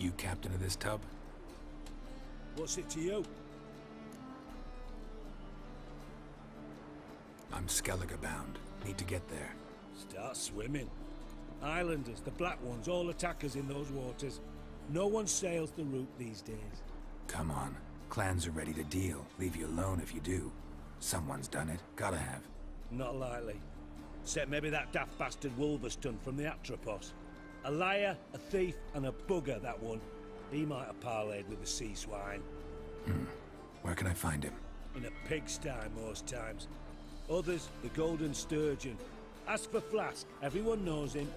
You captain of this tub? What's it to you? I'm Skellige bound. Need to get there. Start swimming. Islanders, the black ones, all attackers in those waters. No one sails the route these days. Come on. Clans are ready to deal. Leave you alone if you do. Someone's done it. Gotta have. Not likely. Except maybe that daft bastard Wolverstone from the Atropos. A liar, a thief, and a bugger, that one. He might have parlayed with the sea swine. Where can I find him? In a pigsty most times. Others, the Golden Sturgeon. Ask for Flask. Everyone knows him.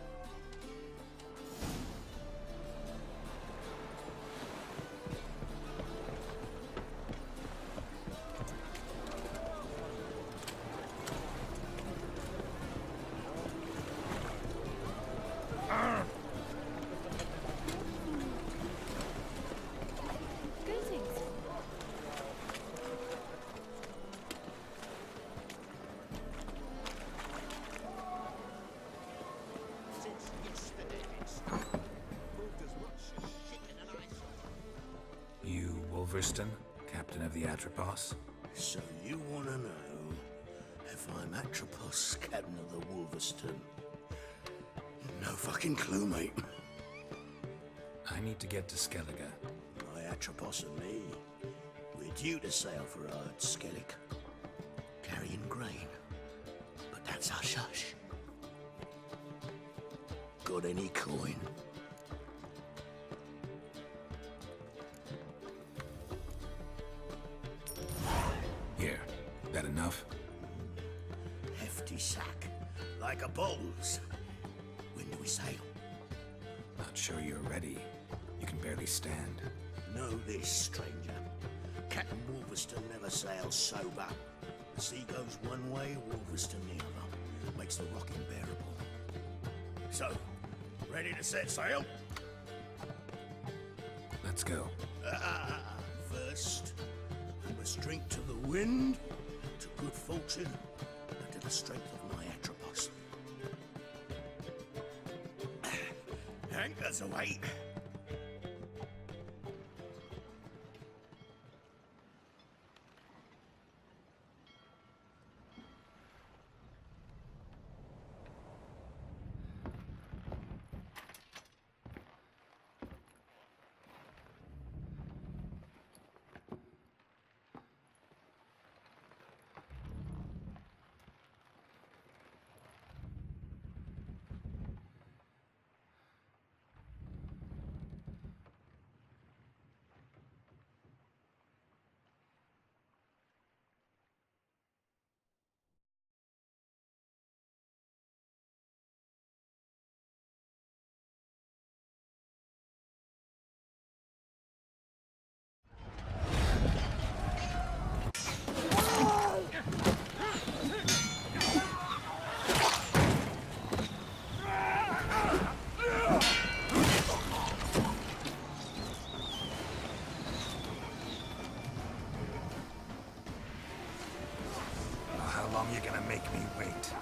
You Wolverstone, captain of the Atropos? So you want to know if I'm Atropos, captain of the Wolverstone? No fucking clue, mate. I need to get to Skellige. My Atropos and me, we're due to sail for our Skellige, carrying grain. But that's hush-hush. Got any coin? Here. That enough? Hefty sack, like a bull's. When do we sail? Not sure you're ready. You can barely stand. Know this, stranger. Captain Wolverstone never sails sober. The sea goes one way, Wolverstone the other. Makes the rock unbearable. So, ready to set sail? Let's go. First, we must drink to the wind, to good fortune, and to the strength of my Atropos. Anchors away. How long you gonna make me wait?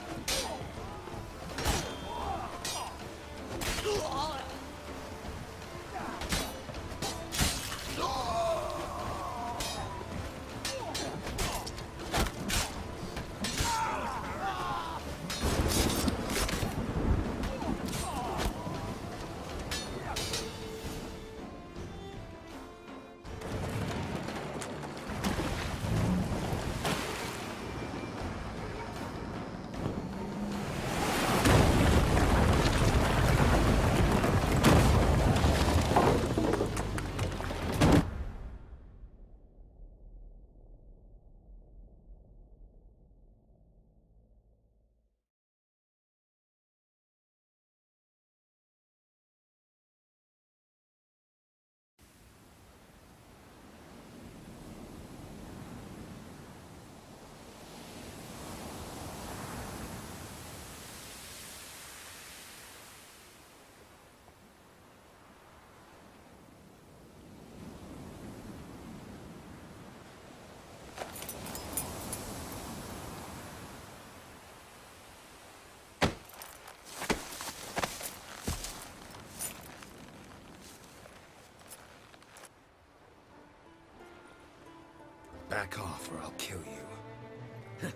Back off or I'll kill you.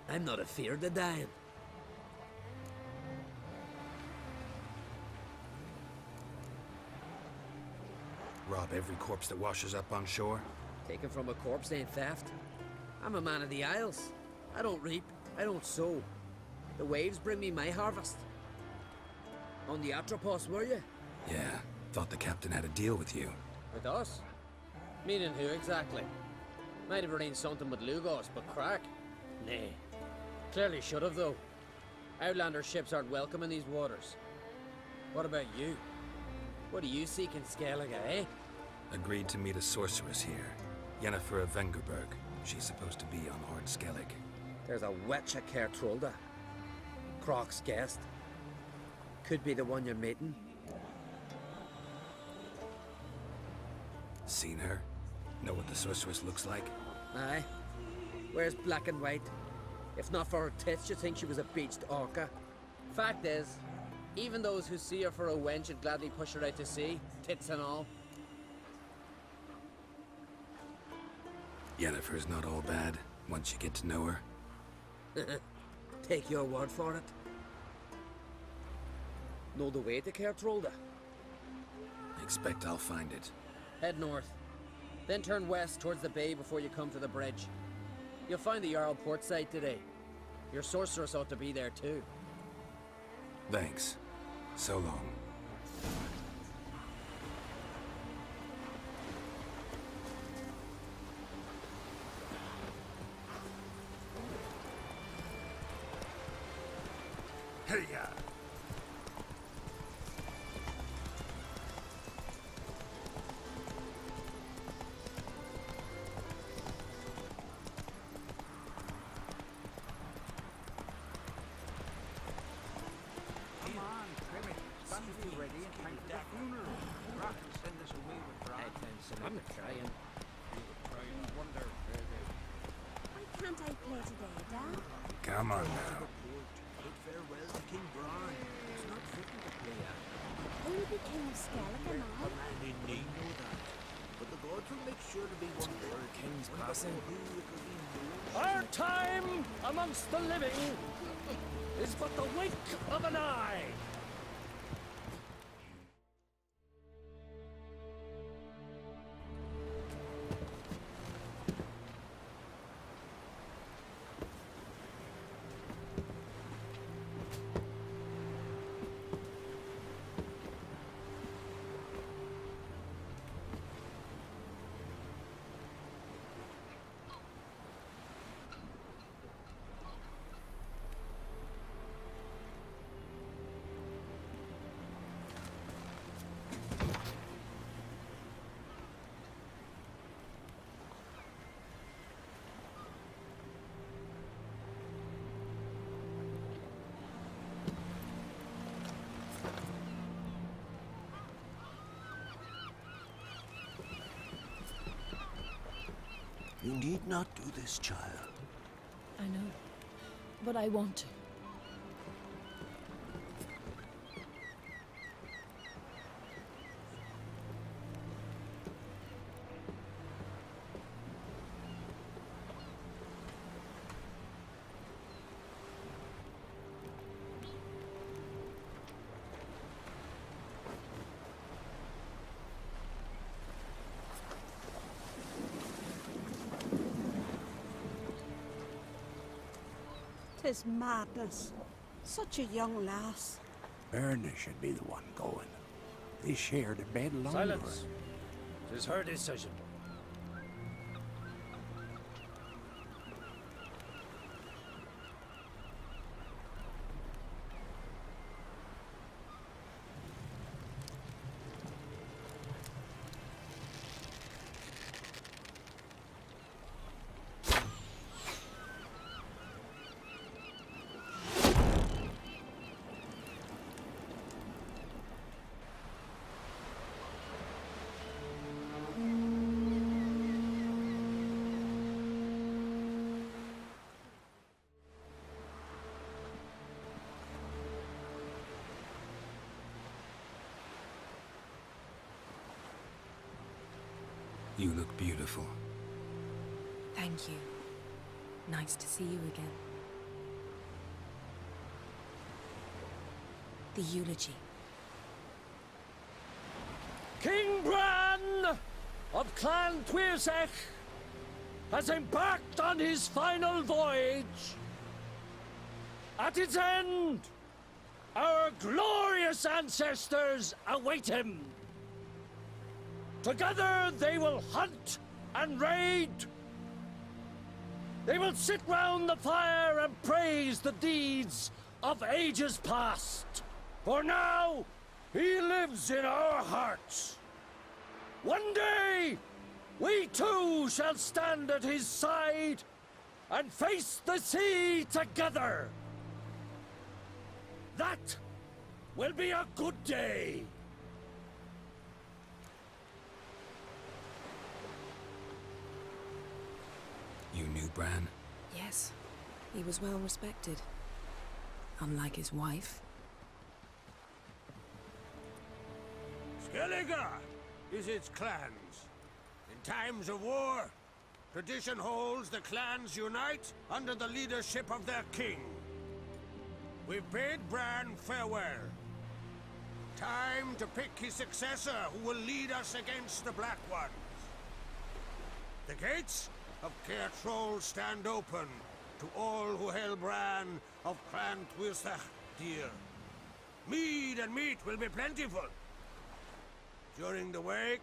I'm not afeard of dying. Rob every corpse that washes up on shore? Taken from a corpse ain't theft. I'm a man of the Isles. I don't reap, I don't sow. The waves bring me my harvest. On the Atropos, were you? Yeah, thought the captain had a deal with you. With us? Meaning who exactly? Might have arranged something with Lugos, but crack? Nay. Clearly should have, though. Outlander ships aren't welcome in these waters. What about you? What do you seek in Skellige, eh? Agreed to meet a sorceress here. Yennefer of Vengerberg. She's supposed to be on Horde Skellige. There's a witch at Kertrolda. Croc's guest. Could be the one you're meeting. Seen her? Know what the sorceress looks like? Aye. Wears black and white. If not for her tits, you'd think she was a beached orca. Fact is, even those who see her for a wench would gladly push her out to sea, tits and all. Yennefer's not all bad, once you get to know her. Take your word for it. Know the way to Kertrolda? Expect I'll find it. Head north. Then turn west towards the bay before you come to the bridge. You'll find the Jarl port site today. Your sorceress ought to be there too. Thanks. So long. Hey-ya! I'm trying. Why can't I play today, Dad? Come on now. Bid farewell to King Brian. It's not fitting to play at. Will you be King of Skellige now? They need know that. But the gods will make sure to be one there. King's passing. Our time amongst the living is but the wink of an eye. You need not do this, child. I know, but I want to. Tis madness. Such a young lass. Erna should be the one going. They shared a bed longer. Silence. It is her decision. You look beautiful. Thank you. Nice to see you again. The eulogy. King Bran of Clan Twirsech has embarked on his final voyage. At its end, our glorious ancestors await him. Together they will hunt and raid. They will sit round the fire and praise the deeds of ages past. For now, he lives in our hearts. One day, we too shall stand at his side and face the sea together. That will be a good day. You knew Bran? Yes, he was well respected. Unlike his wife. Skellige is its clans. In times of war, tradition holds the clans unite under the leadership of their king. We've bade Bran farewell. Time to pick his successor who will lead us against the Black Ones. The gates of Caer Troll stand open to all who hail Bran of Clan Twirsech dear. Mead and meat will be plentiful. During the wake,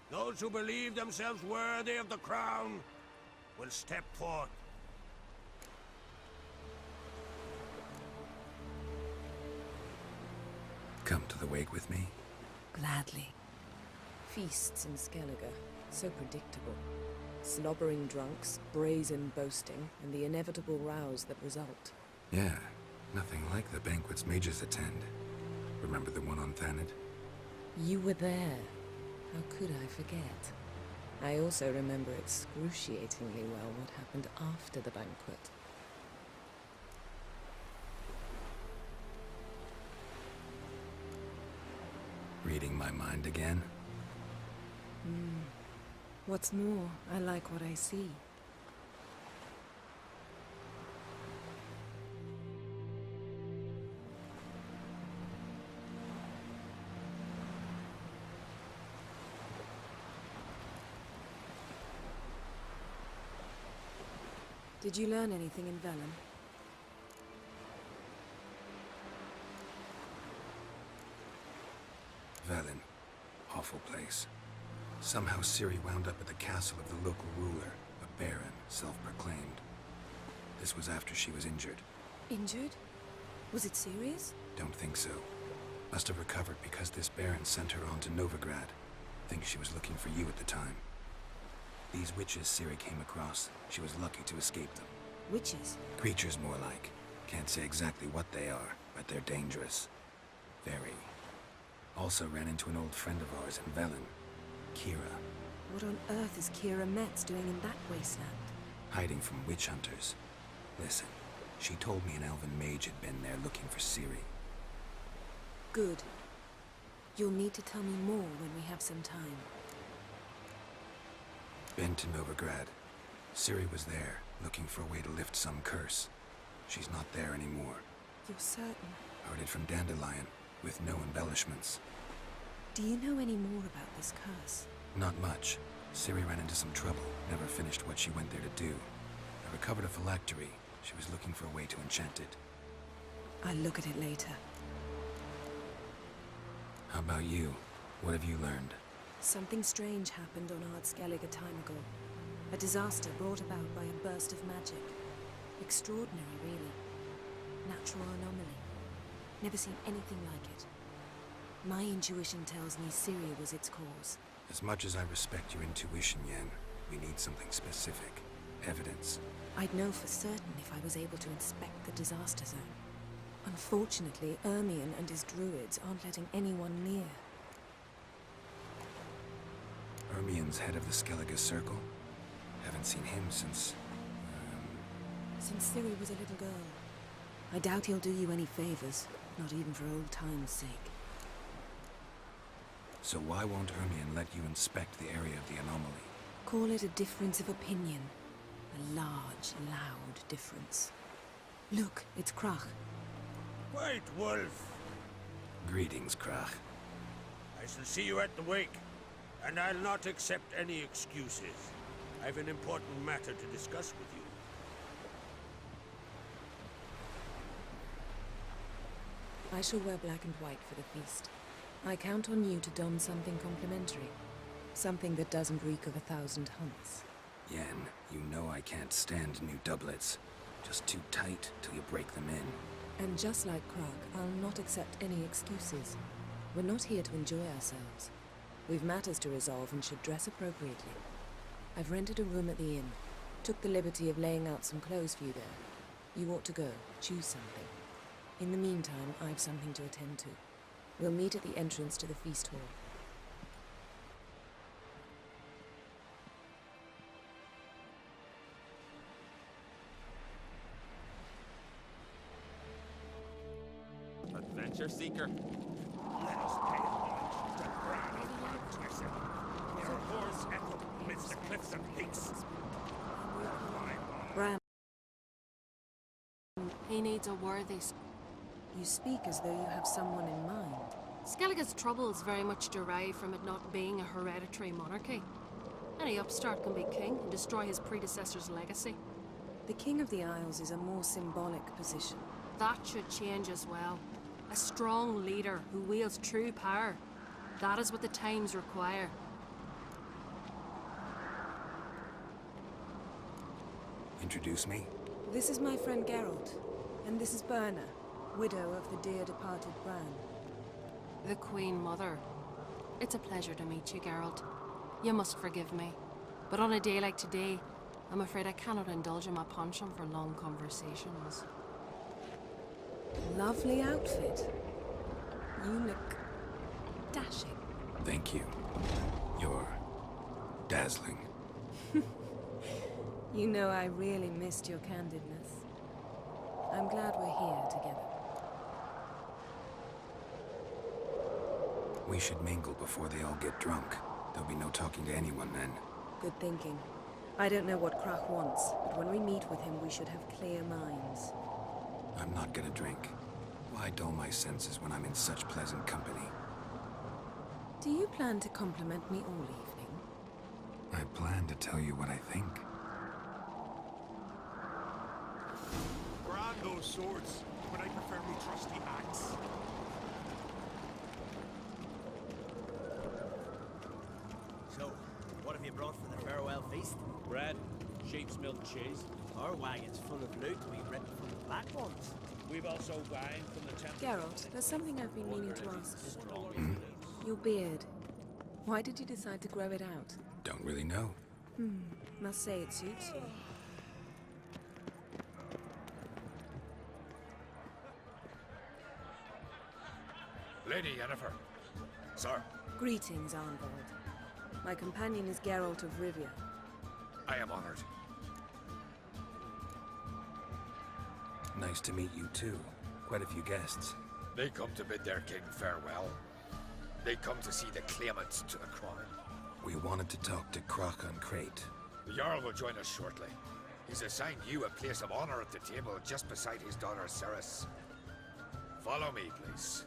those who believe themselves worthy of the crown will step forth. Come to the wake with me? Gladly. Feasts in Skellige, so predictable. Slobbering drunks, brazen boasting, and the inevitable rows that result. Yeah, nothing like the banquets mages attend. Remember the one on Thanedd? You were there. How could I forget? I also remember excruciatingly well what happened after the banquet. Reading my mind again? What's more, I like what I see. Did you learn anything in Velen? Velen. Awful place. Somehow Ciri wound up at the castle of the local ruler, a baron, self-proclaimed. This was after she was injured. Injured? Was it serious? Don't think so. Must have recovered because this baron sent her on to Novigrad. Think she was looking for you at the time. These witches Ciri came across, she was lucky to escape them. Witches? Creatures more like. Can't say exactly what they are, but they're dangerous. Very. Also ran into an old friend of ours in Velen, Kira. What on earth is Kira Metz doing in that wasteland? Hiding from witch hunters. Listen, she told me an elven mage had been there looking for Ciri. Good. You'll need to tell me more when we have some time. Been to Novigrad. Ciri was there, looking for a way to lift some curse. She's not there anymore. You're certain? Heard it from Dandelion, with no embellishments. Do you know any more about this curse? Not much. Ciri ran into some trouble, never finished what she went there to do. I recovered a phylactery. She was looking for a way to enchant it. I'll look at it later. How about you? What have you learned? Something strange happened on Ard Skellige a time ago. A disaster brought about by a burst of magic. Extraordinary, really. Natural anomaly. Never seen anything like it. My intuition tells me Ciri was its cause. As much as I respect your intuition, Yen, we need something specific. Evidence. I'd know for certain if I was able to inspect the disaster zone. Unfortunately, Ermion and his druids aren't letting anyone near. Ermion's head of the Skellige Circle. Haven't seen him since... Since Ciri was a little girl. I doubt he'll do you any favors, not even for old time's sake. So why won't Ermion let you inspect the area of the anomaly? Call it a difference of opinion. A large, loud difference. Look, it's Krach. White Wolf! Greetings, Krach. I shall see you at the wake, and I'll not accept any excuses. I've an important matter to discuss with you. I shall wear black and white for the feast. I count on you to don something complimentary. Something that doesn't reek of 1,000 hunts. Yen, you know I can't stand new doublets. Just too tight till you break them in. And just like Krach, I'll not accept any excuses. We're not here to enjoy ourselves. We've matters to resolve and should dress appropriately. I've rented a room at the inn. Took the liberty of laying out some clothes for you there. You ought to go. Choose something. In the meantime, I've something to attend to. We'll meet at the entrance to the feast hall. Adventure seeker. Let us pay homage to Bran of GwTF. Your horse echoed amidst the cliffs and peaks. Bran, He needs a worthy... you speak as though you have someone in mind. Skellige's troubles very much derive from it not being a hereditary monarchy. Any upstart can be king and destroy his predecessor's legacy. The King of the Isles is a more symbolic position. That should change as well. A strong leader who wields true power. That is what the times require. Introduce me? This is my friend Geralt, and this is Berna, widow of the dear departed Bran. The Queen Mother. It's a pleasure to meet you, Geralt. You must forgive me. But on a day like today, I'm afraid I cannot indulge in my penchant for long conversations. Lovely outfit. You look dashing. Thank you. You're dazzling. You know I really missed your candidness. I'm glad we're here together. We should mingle before they all get drunk. There'll be no talking to anyone then. Good thinking. I don't know what Krach wants, but when we meet with him, we should have clear minds. I'm not gonna drink. Why dull my senses when I'm in such pleasant company? Do you plan to compliment me all evening? I plan to tell you what I think. Grand those swords, but I prefer me trusty axe. So, what have you brought for the farewell feast? Bread, sheep's milk cheese. Our wagon's full of loot we've written from the Black Ones. We've also wine from the temple. Geralt, there's something I've been meaning to ask you. Your beard. Why did you decide to grow it out? Don't really know. Must say it suits you. Lady Yennefer. Sir, Greetings, Arnvald. My companion is Geralt of Rivia. I am honored. Nice to meet you too. Quite a few guests. They come to bid their king farewell. They come to see the claimants to the crown. We wanted to talk to Krach on Crate. The Jarl will join us shortly. He's assigned you a place of honor at the table just beside his daughter Ceres. Follow me, please.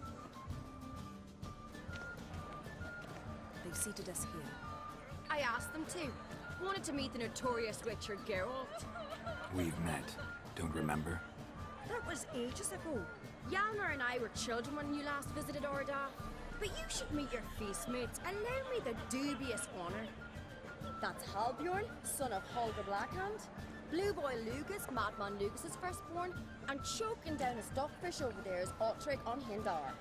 They've seated us here. I asked them to. Wanted to meet the notorious Witcher Geralt. We've met. Don't remember? That was ages ago. Yalmer and I were children when you last visited Orda. But you should meet your feast mates. Allow me the dubious honor. That's Halbjorn, son of Holger Blackhand. Blue Boy Lucas, Madman Lucas's firstborn. And choking down a stockfish over there is Otrek on Hindar.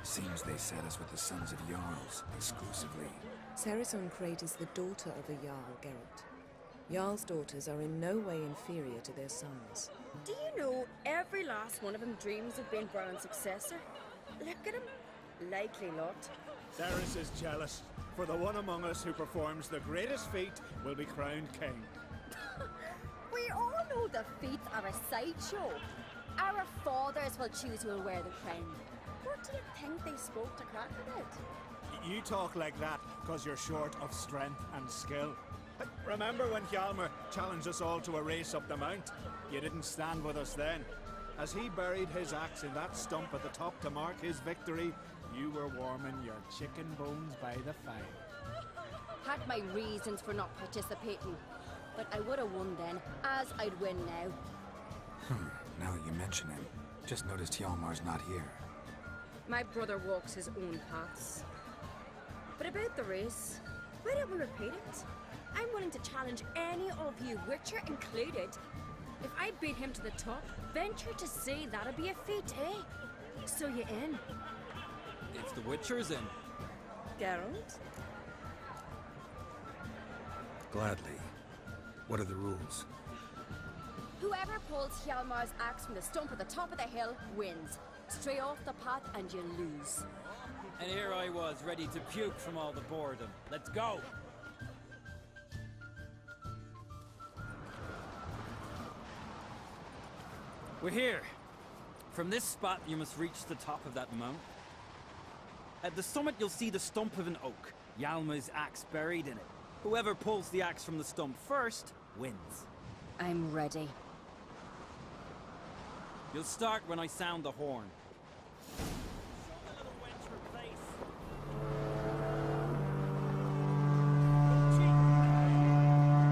Seems they set us with the sons of Jarls, exclusively. Ceres on Crate is the daughter of a Jarl, Geralt. Jarl's daughters are in no way inferior to their sons. Do you know every last one of them dreams of being Bran's successor? Look at him. Likely lot. Ceres is jealous, for the one among us who performs the greatest feat will be crowned king. We all know the feats are a sideshow. Our fathers will choose who will wear the crown. What do you think they spoke to Crack about? You talk like that because you're short of strength and skill. Remember when Hjalmar challenged us all to a race up the mount? You didn't stand with us then. As he buried his axe in that stump at the top to mark his victory, you were warming your chicken bones by the fire. Had my reasons for not participating, but I would have won then, as I'd win now. Now that you mention him, just noticed Hjalmar's not here. My brother walks his own paths. But about the race, why don't we repeat it? I'm willing to challenge any of you, Witcher included. If I beat him to the top, venture to say that'd be a feat, eh? So you in? If the Witcher's in. Geralt? Gladly. What are the rules? Whoever pulls Hjalmar's axe from the stump at the top of the hill wins. Stray off the path and you lose. And here I was, ready to puke from all the boredom. Let's go! We're here. From this spot, you must reach the top of that mount. At the summit, you'll see the stump of an oak. Hjalmar's axe buried in it. Whoever pulls the axe from the stump first, wins. I'm ready. You'll start when I sound the horn.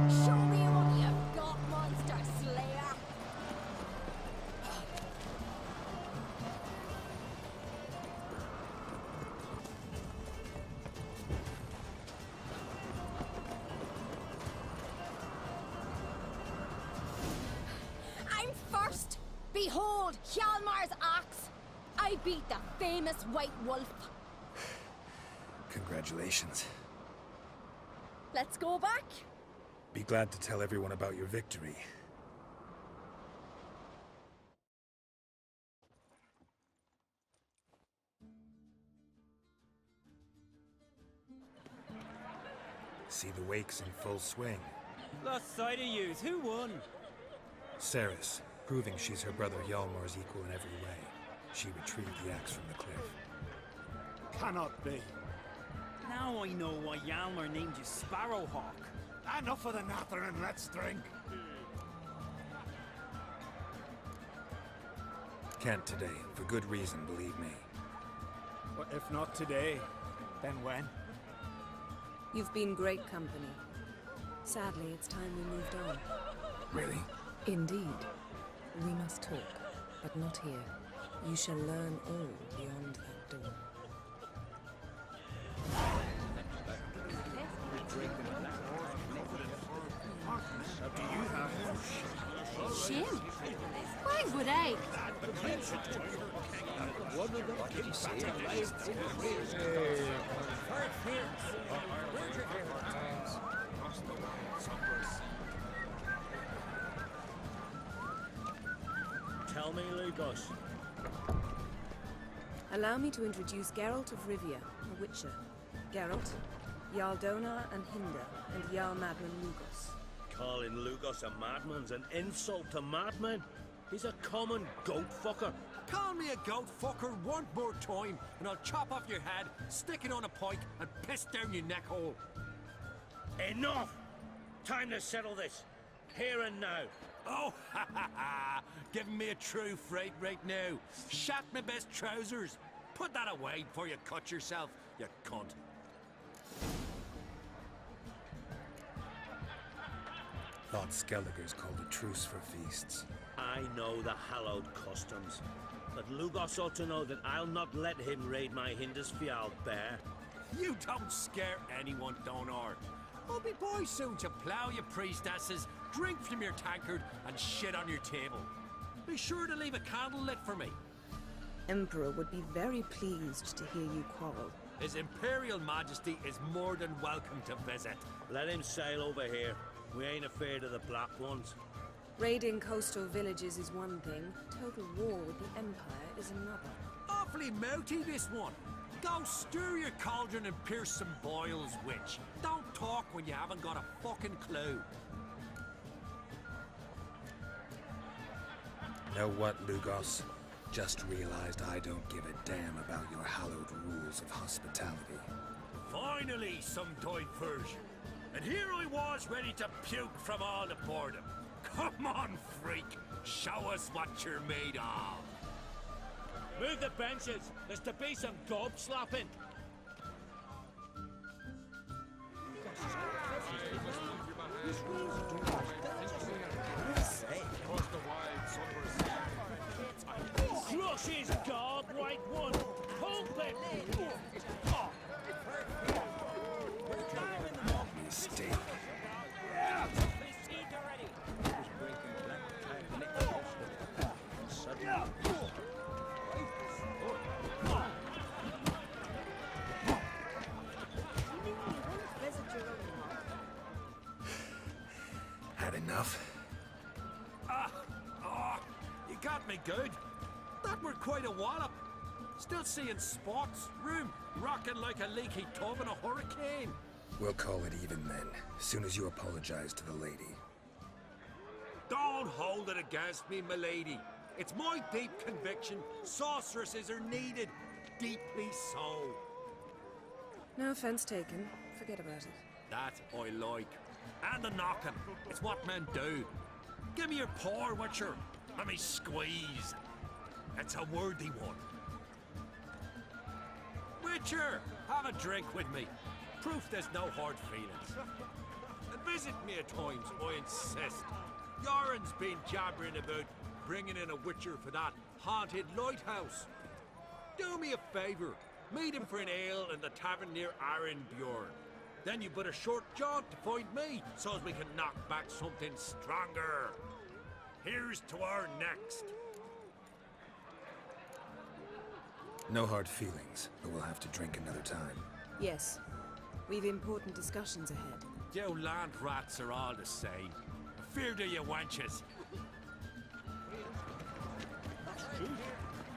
Show me what you've got, monster slayer! I'm first! Behold, Hjalmar's axe! I beat the famous White Wolf. Congratulations. Let's go back. Be glad to tell everyone about your victory. See the wakes in full swing. Lost sight of yous. Who won? Ceres, proving she's her brother Hjalmar's equal in every way. She retrieved the axe from the cliff. Cannot be. Now I know why Hjalmar named you Sparrowhawk. Enough of the natter and let's drink. Can't today, for good reason, believe me. But if not today, then when? You've been great company. Sadly, it's time we moved on. Really? Indeed. We must talk, but not here. You shall learn all beyond that door. Shame. Why would I? Tell me, Lugos. Allow me to introduce Geralt of Rivia, a Witcher. Geralt, Jarl Donar and Hinder, and Jarl Madman Lugos. Calling Lugos a madman's an insult to madmen. He's a common goat fucker. Call me a goat fucker one more time, and I'll chop off your head, stick it on a pike, and piss down your neck hole. Enough! Time to settle this. Here and now. Oh, ha ha ha! Giving me a true fright right now. Shat my best trousers. Put that away before you cut yourself, you cunt. Thought Skellige's called a truce for feasts. I know the hallowed customs. But Lugos ought to know that I'll not let him raid my Hindisfial bear. You don't scare anyone, Donar. I'll be boy soon to plough your priestesses, drink from your tankard, and shit on your table. Be sure to leave a candle lit for me. Emperor would be very pleased to hear you quarrel. His Imperial Majesty is more than welcome to visit. Let him sail over here. We ain't afraid of the Black Ones. Raiding coastal villages is one thing, total war with the Empire is another. Awfully mouty, this one. Go stir your cauldron and pierce some boils, witch. Don't talk when you haven't got a fucking clue. Know what, Lugos? Just realized I don't give a damn about your hallowed rules of hospitality. Finally, some diversion. And here I was ready to puke from all the boredom. Come on, freak. Show us what you're made of. Move the benches. There's to be some gob slapping. Crush his gob, white one. Pump it. Mistake. Had enough? You got me good. That were quite a wallop. Still seeing spots, room, rocking like a leaky tub in a hurricane. We'll call it even then, as soon as you apologize to the lady. Don't hold it against me, milady. It's my deep conviction sorceresses are needed. Deeply so. No offense taken. Forget about it. That I like. And the knocking. It's what men do. Give me your paw, Witcher. Let me squeeze. It's a worthy one. Witcher, have a drink with me. Proof there's no hard feelings. And visit me at times, I insist. Yoren's been jabbering about bringing in a Witcher for that haunted lighthouse. Do me a favour. Meet him for an ale in the tavern near Arenbjorn. Then you but a short jaunt to find me, so as we can knock back something stronger. Here's to our next. No hard feelings, but we'll have to drink another time. Yes. We've important discussions ahead. You land rats are all the same. Fear do you wenches. That's true.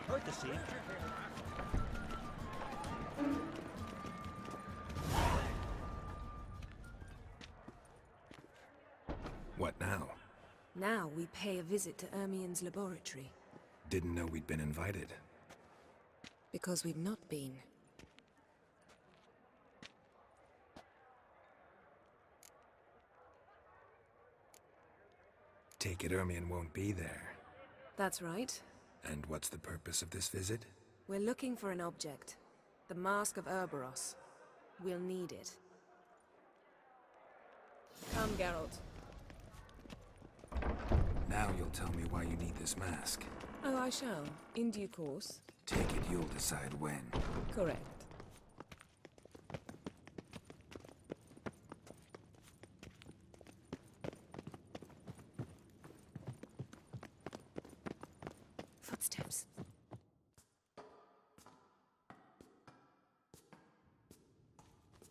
Heard the same. What now? Now we pay a visit to Ermien's laboratory. Didn't know we'd been invited. Because we've not been. Take it Ermien won't be there. That's right. And what's the purpose of this visit? We're looking for an object. The Mask of Ouroboros. We'll need it. Come, Geralt. Now you'll tell me why you need this mask. Oh, I shall. In due course. Take it you'll decide when. Correct. Footsteps.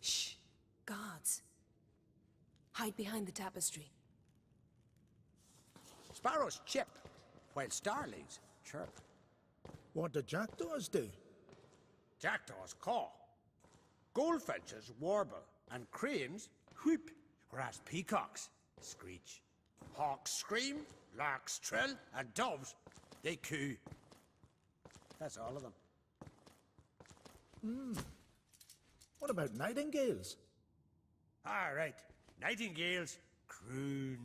Shh. Guards. Hide behind the tapestry. Sparrows chip, while starlings chirp. What do jackdaws do? Jackdaws caw. Goldfinches warble, and cranes whoop, whereas peacocks screech. Hawks scream, larks trill, and doves, they coo. That's all of them. What about nightingales? All right, nightingales croon.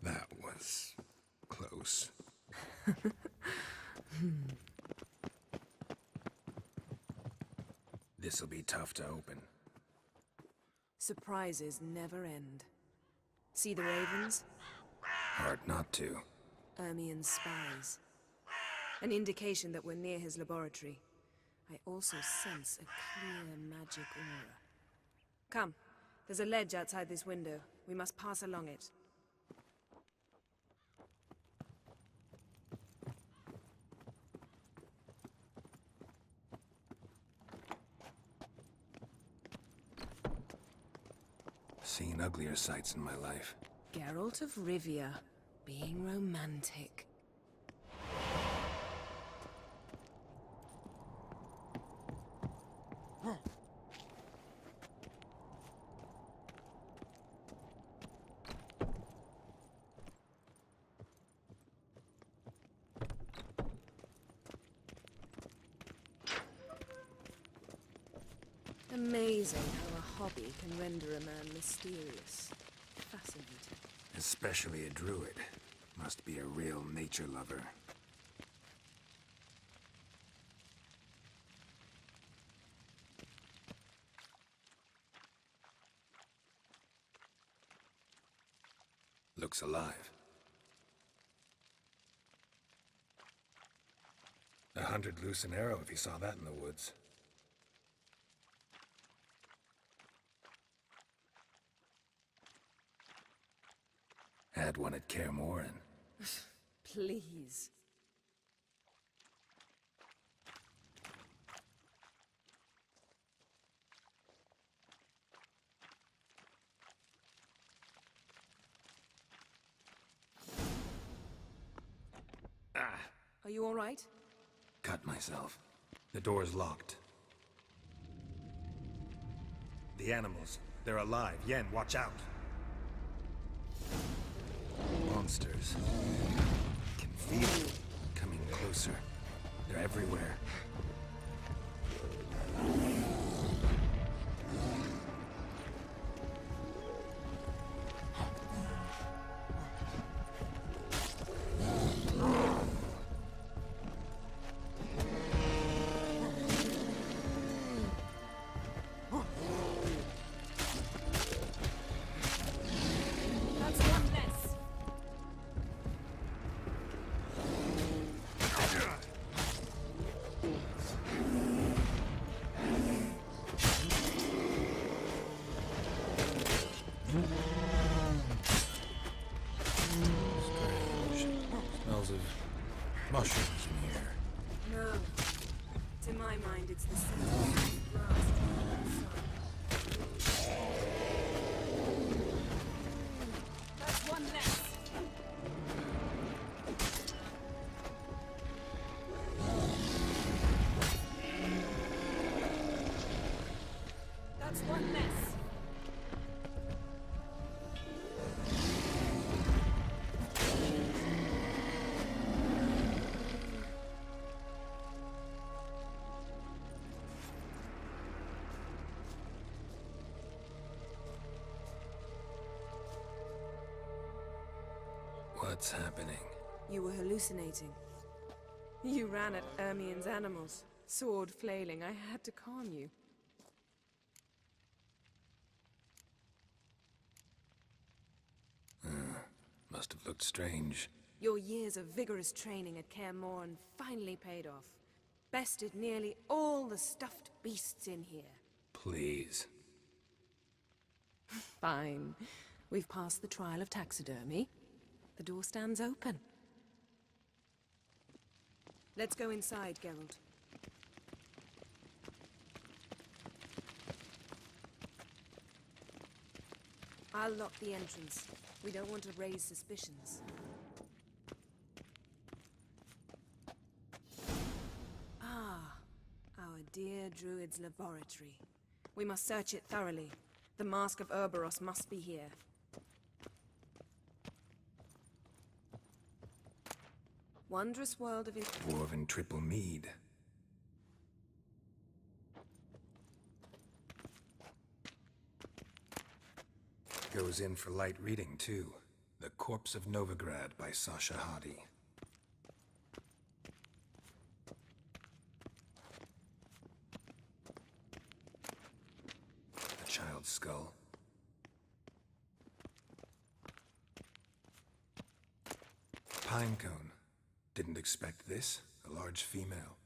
That was close. This'll be tough to open. Surprises never end. See the ravens? Hard not to. Ermien's spies. An indication that we're near his laboratory. I also sense a clear magic aura. Come, there's a ledge outside this window. We must pass along it. seen uglier sights in my life. Geralt of Rivia, being romantic. Amazing how a hobby can render a man mysterious. Fascinating. Especially a druid. Must be a real nature lover. Looks alive. A hunted loose an arrow if he saw that in the woods. Had one at Kaer Morhen. Please. Are you all right? Cut myself. The door's locked. The animals. They're alive. Yen, watch out. Monsters. I can feel them coming closer. They're everywhere. Smells of mushrooms in here. No. To my mind, it's the scent of grass. That's one less. That's one less. What's happening? You were hallucinating. You ran at Ermien's animals, sword flailing. I had to calm you. Must have looked strange. Your years of vigorous training at Kaer Morhen finally paid off. Bested nearly all the stuffed beasts in here. Please. Fine. We've passed the trial of taxidermy. The door stands open. Let's go inside, Geralt. I'll lock the entrance. We don't want to raise suspicions. Ah, our dear druid's laboratory. We must search it thoroughly. The Mask of Urboros must be here. Wondrous world of... Dwarven triple mead. Goes in for light reading, too. The Corpse of Novigrad by Sasha Hadi. A child's skull. Pinecone. Didn't expect this. A large female.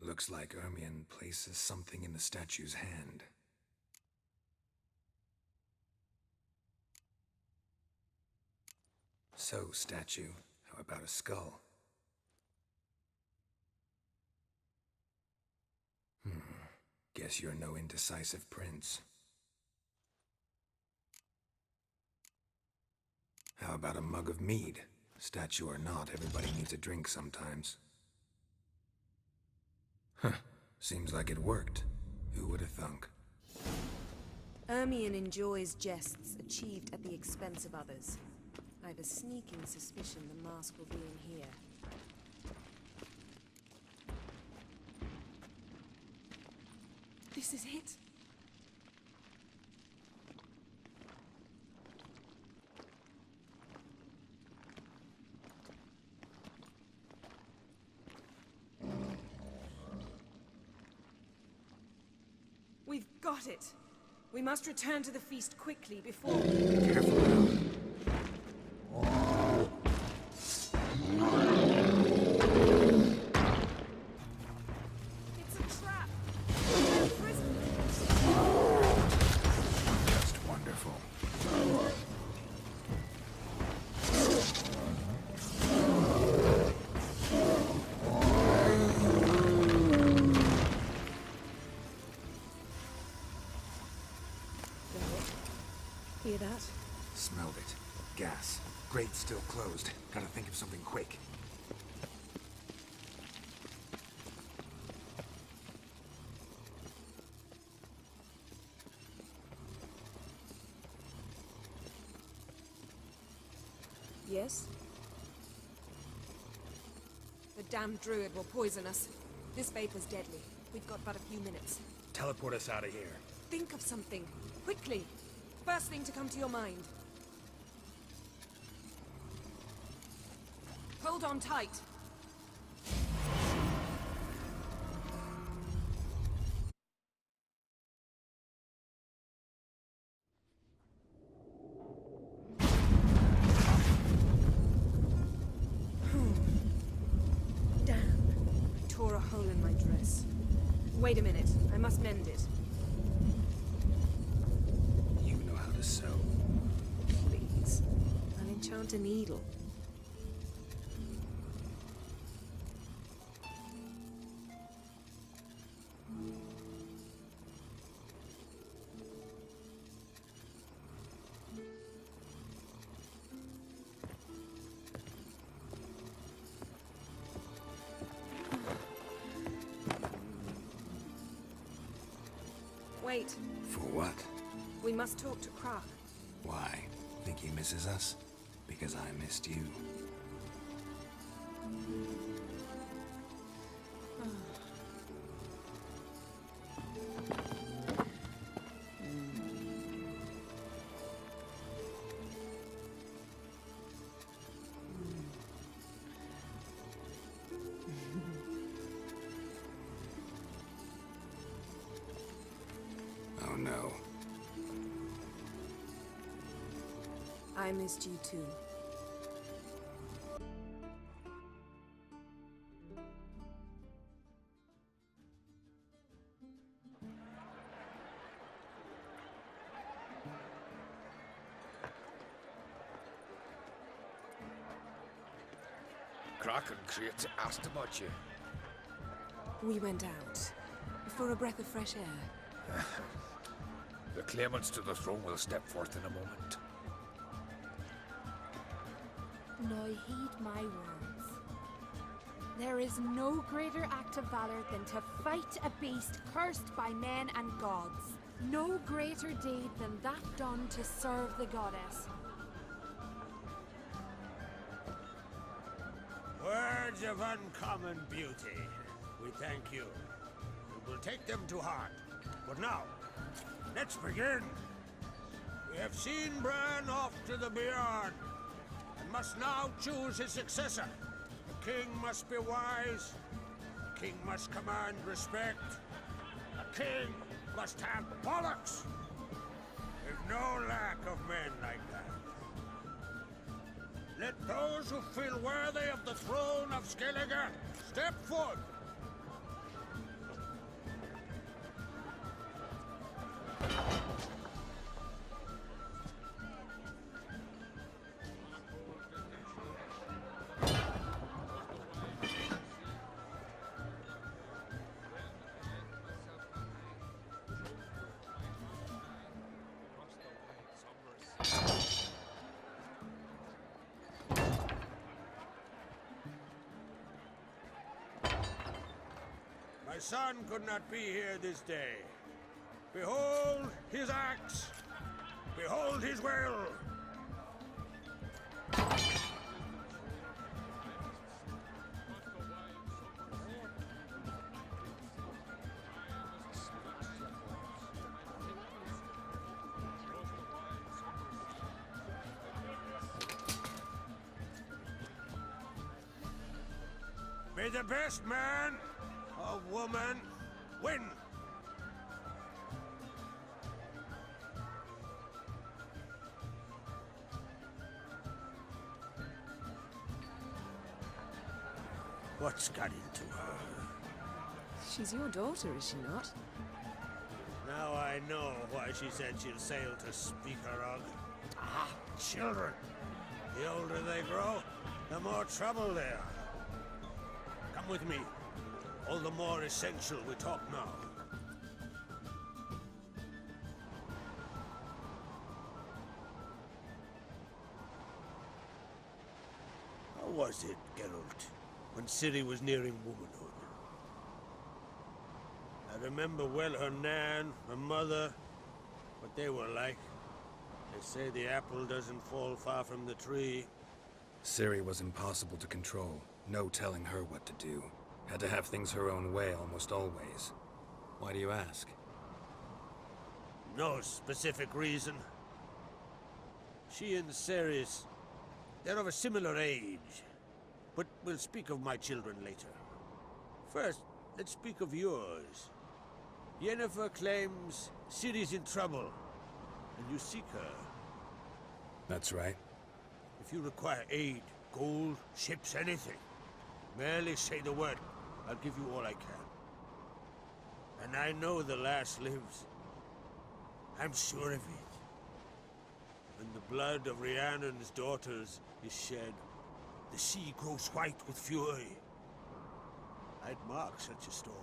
Looks like Ermien places something in the statue's hand. So, statue, how about a skull? Guess you're no indecisive prince. How about a mug of mead? Statue or not, everybody needs a drink sometimes. Huh. Seems like it worked. Who would have thunk? Ermion enjoys jests achieved at the expense of others. I've a sneaking suspicion the mask will be in here. This is it. We've got it. We must return to the feast quickly before... Careful now. It's a trap! We're in prison! Just wonderful. Hear that? Smelled it. Gas. Grate's still closed. Gotta think of something quick. Yes? The damned druid will poison us. This vapor's deadly. We've got but a few minutes. Teleport us out of here. Think of something. Quickly. First thing to come to your mind. Hold on tight. Damn. I tore a hole in my dress. Wait a minute. I must mend it. You know how to sew. Please. I'll enchant a needle. Wait. For what? We must talk to Krach. Why? Think he misses us? Because I missed you. Oh no. I missed you too. Kraken Crate asked about you. We went out. For a breath of fresh air. The claimants to the throne will step forth in a moment. Now heed my words. There is no greater act of valor than to fight a beast cursed by men and gods. No greater deed than that done to serve the goddess. Words of uncommon beauty. We thank you. We will take them to heart. But now, let's begin. We have seen Bran off to the beyond, and must now choose his successor. The king must be wise. The king must command respect. A king must have bollocks. We've no lack of men like that. Let those who feel worthy of the throne of Skellige step forth. My son could not be here this day. Behold his axe! Behold his will! May the best man or woman win! What's got into her? She's your daughter, is she not? Now I know why she said she'll sail to Speakerog. Ah, children. The older they grow, the more trouble they are. Come with me. All the more essential we talk now. How was it, Geralt, when Ciri was nearing womanhood? I remember well her nan, her mother, what they were like. They say the apple doesn't fall far from the tree. Ciri was impossible to control. No telling her what to do. Had to have things her own way almost always. Why do you ask? No specific reason. She and Ceres, they're of a similar age. But we'll speak of my children later. First, let's speak of yours. Yennefer claims Ciri's in trouble, and you seek her. That's right. If you require aid, gold, ships, anything, merely say the word. I'll give you all I can. And I know the lass lives. I'm sure of it. When the blood of Rhiannon's daughters is shed, the sea grows white with fury. I'd mark such a storm.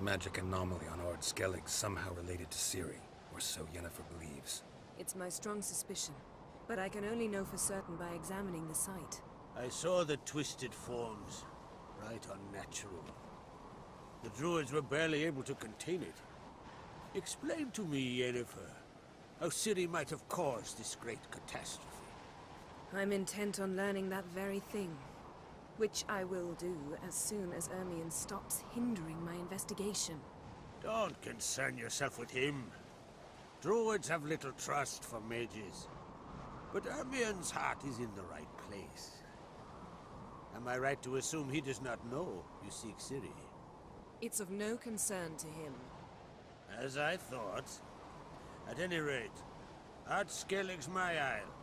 Magic anomaly on Ord Skellige somehow related to Ciri, or so Yennefer believes. It's my strong suspicion, but I can only know for certain by examining the site. I saw the twisted forms. Right unnatural. The druids were barely able to contain it. Explain to me, Yennefer, how Ciri might have caused this great catastrophe. I'm intent on learning that very thing, which I will do as soon as Ermion stops hindering my investigation. Don't concern yourself with him. Druids have little trust for mages. But Ermion's heart is in the right place. Am I right to assume he does not know you seek Ciri? It's of no concern to him. As I thought. At any rate, Ard Skellige's my isle.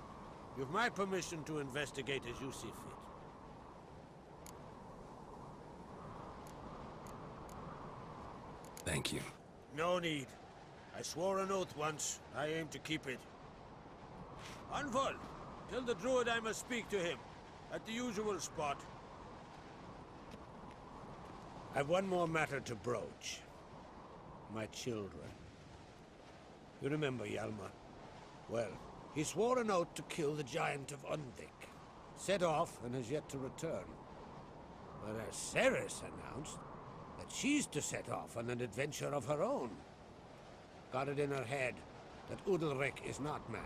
You've my permission to investigate as you see fit. Thank you. No need. I swore an oath once. I aim to keep it. Anvol, tell the druid I must speak to him. At the usual spot. I've one more matter to broach. My children. You remember Hjalmar? Well, he swore an oath to kill the giant of Undvik. Set off and has yet to return. Whereas Ceres announced that she's to set off on an adventure of her own. Got it in her head that Udalric is not mad,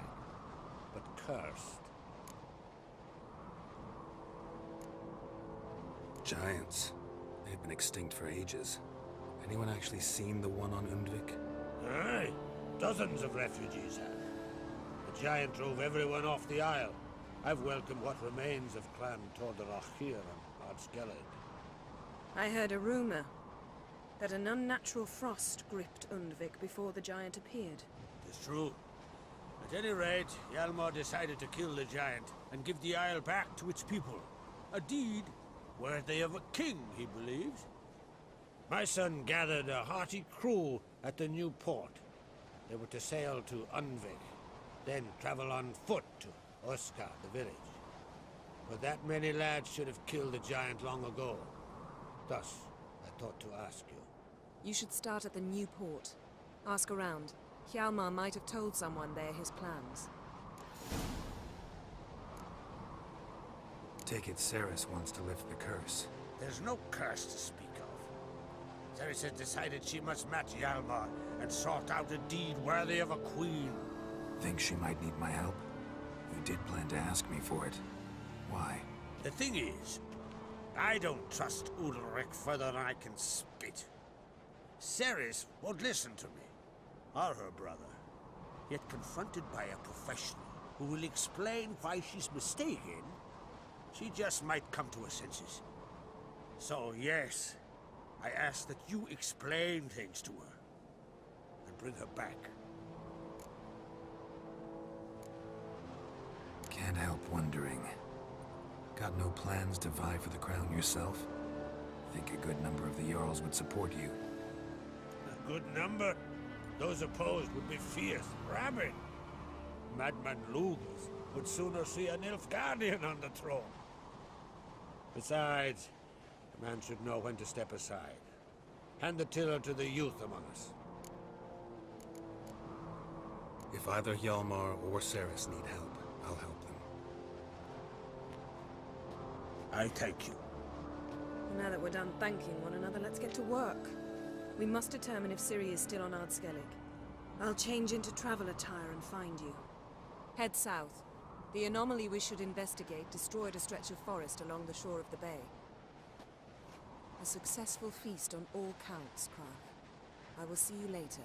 but cursed. Giants. They've been extinct for ages. Anyone actually seen the one on Undvik? Aye, dozens of refugees have. The giant drove everyone off the isle. I've welcomed what remains of Clan Tordarachir and Ard Skellige. I heard a rumor that an unnatural frost gripped Undvik before the giant appeared. It's true. At any rate, Hjalmar decided to kill the giant and give the isle back to its people. A deed worthy of a king, he believes. My son gathered a hearty crew at the new port. They were to sail to Undvik, then travel on foot to Oskar, the village. But that many lads should have killed the giant long ago. Thus, I thought to ask you. You should start at the new port. Ask around. Hjalmar might have told someone there his plans. Take it Ceres wants to lift the curse. There's no curse to speak of. Ceres has decided she must match Hjalmar and sort out a deed worthy of a queen. Think she might need my help? You did plan to ask me for it. Why? The thing is, I don't trust Ulrich further than I can spit. Ceres won't listen to me, or her brother. Yet confronted by a professional who will explain why she's mistaken, she just might come to her senses. So yes, I ask that you explain things to her and bring her back. Can't help wondering. Got no plans to vie for the crown yourself? Think a good number of the Jarls would support you. A good number? Those opposed would be fierce, rabid. Madman Lugus would sooner see an Nilfgaardian on the throne. Besides, a man should know when to step aside. Hand the tiller to the youth among us. If either Hjalmar or Ceres need help, I'll help them. I thank you. Now that we're done thanking one another, let's get to work. We must determine if Ciri is still on Skellige. I'll change into travel attire and find you. Head south. The anomaly we should investigate destroyed a stretch of forest along the shore of the bay. A successful feast on all counts, Krach. I will see you later.